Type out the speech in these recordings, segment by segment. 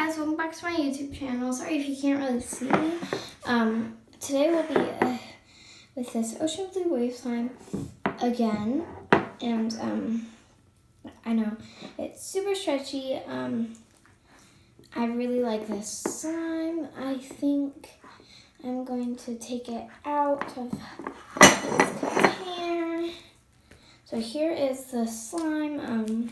guys, welcome back to my YouTube channel. Sorry if you can't really see me. Today we'll be with this Ocean Blue Wave slime again, and I know it's super stretchy. I really like this slime. I think I'm going to take it out of its container. So here is the slime.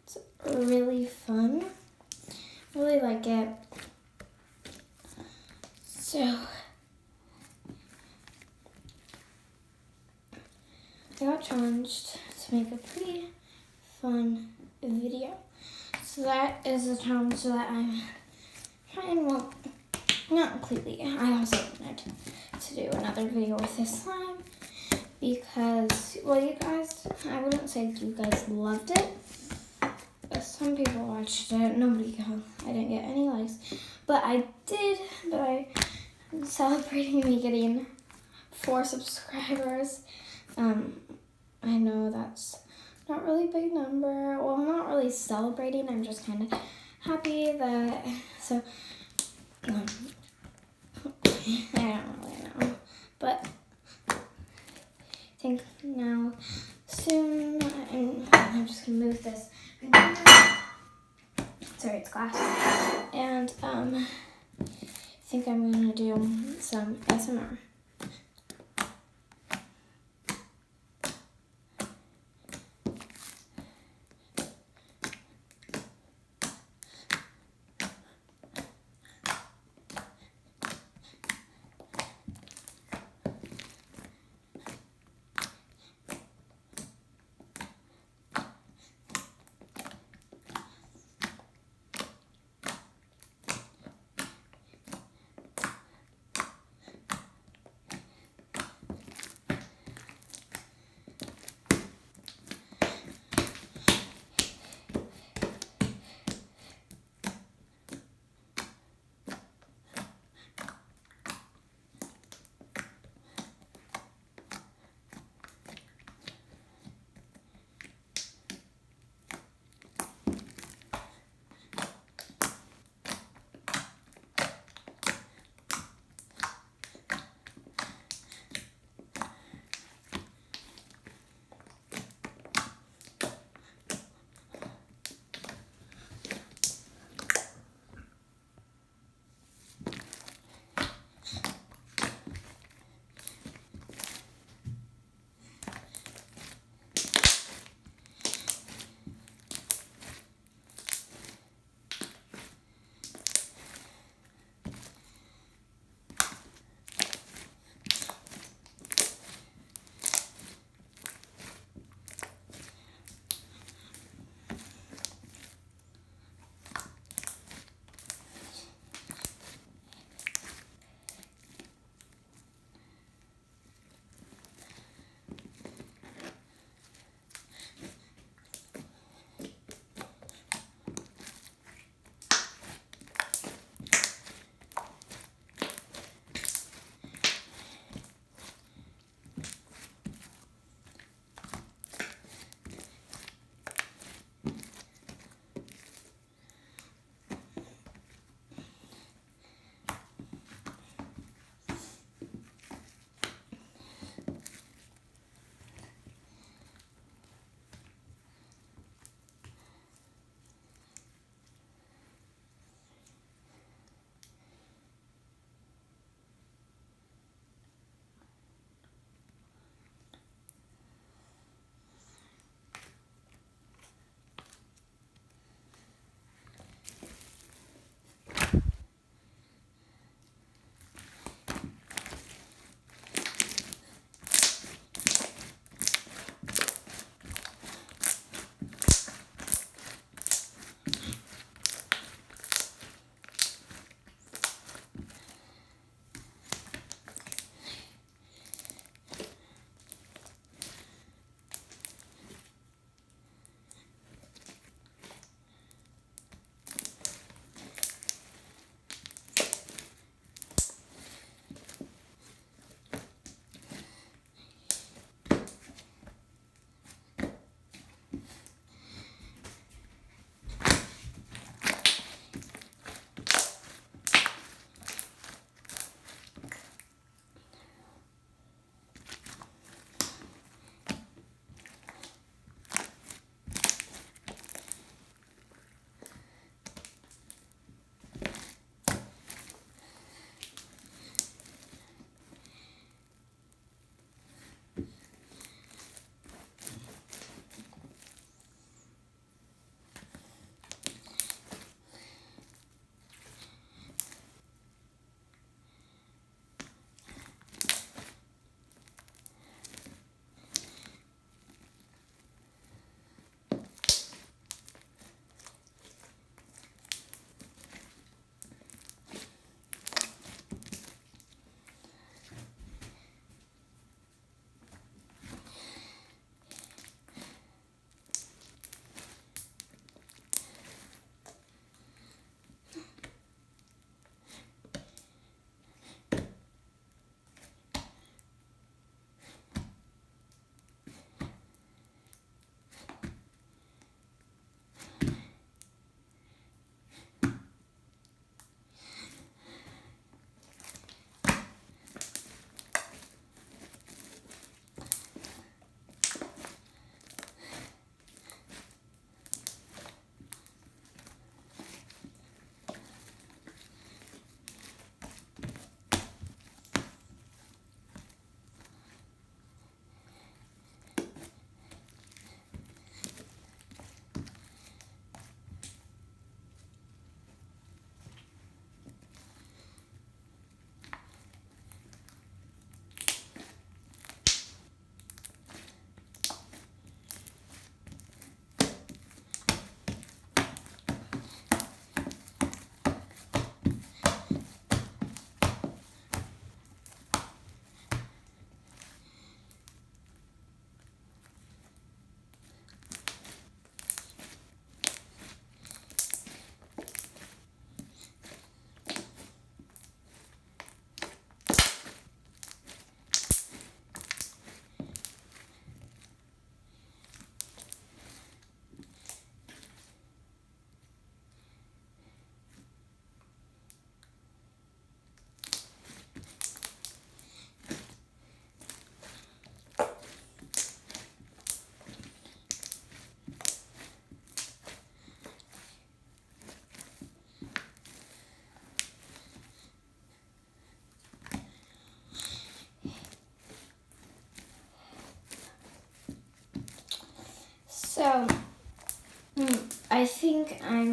It's really fun. Really like it. So I got challenged to make a pretty fun video. So that is a challenge that I'm trying, well, not completely. I also wanted to do another video with this slime because, well, you guys, I wouldn't say you guys loved it. Some people watched it. Nobody got. I didn't get any likes, but I did. But I'm celebrating me getting 4 subscribers. I know that's not really a big number. Well, I'm not really celebrating. I'm just kind of happy that. So I don't really know, but I think now soon. I'm just gonna move this. Sorry, it's glass. And I think I'm gonna do some ASMR.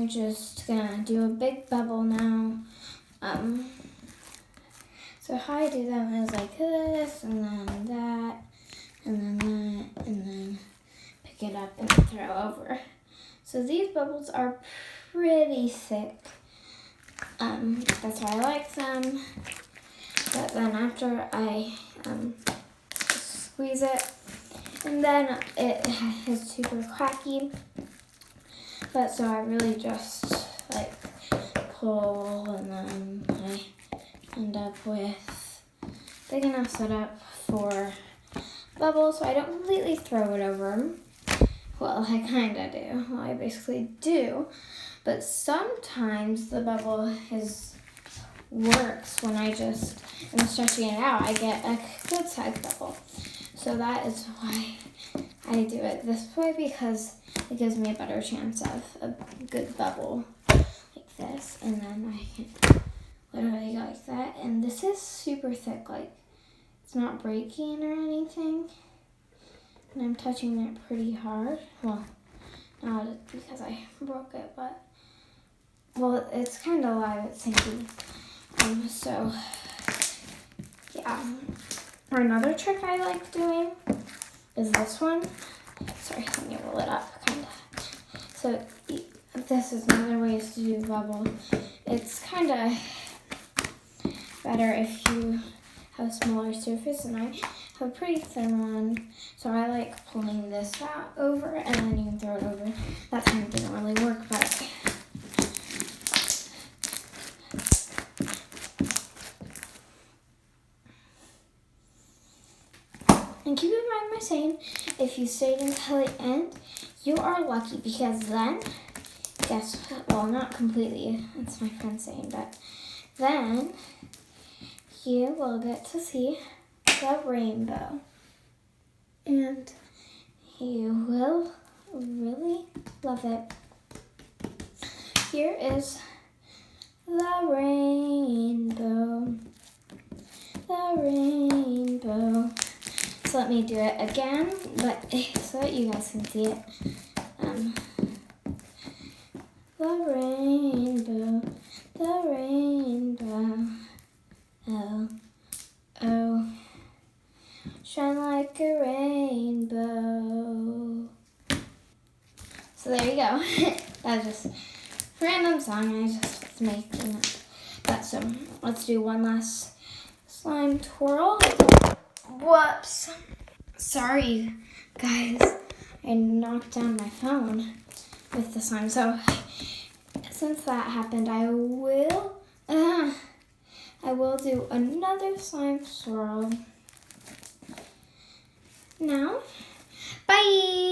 just gonna do a big bubble now. So how I do them is like this, and then that, and then that, and then pick it up and throw over. So these bubbles are pretty thick. That's why I like them. But then after I squeeze it, and then it is super cracky. But so I really just like pull, and then I end up with big enough setup for bubbles, so I don't completely throw it over. Well, I kinda do. Well, I basically do. But sometimes the bubble works when I just am stretching it out. I get a good sized bubble. So that is why I do it this way, because it gives me a better chance of a good bubble like this. And then I can literally go like that. And this is super thick, like it's not breaking or anything. And I'm touching it pretty hard. Well, not because I broke it, but well, it's kind of live, it's sinking. So yeah. Or another trick I like doing is this one. Sorry, let me roll it up, kind of. So this is another way to do bubble. It's kind of better if you have a smaller surface, and I have a pretty thin one. So I like pulling this out over, and then you can throw it over. That time didn't really work, but and keep in mind my saying, if you stayed until the end, you are lucky, because then, well, not completely, it's my friend saying, but then you will get to see the rainbow. And you will really love it. Here is the rainbow. The rainbow. So let me do it again, but so that you guys can see it. The rainbow, the rainbow, oh, oh, shine like a rainbow. So there you go. That's just a random song I just was making up. But so let's do one last slime twirl. Whoops. Sorry, guys. I knocked down my phone with the slime. So since that happened, I will do another slime swirl. Now, bye.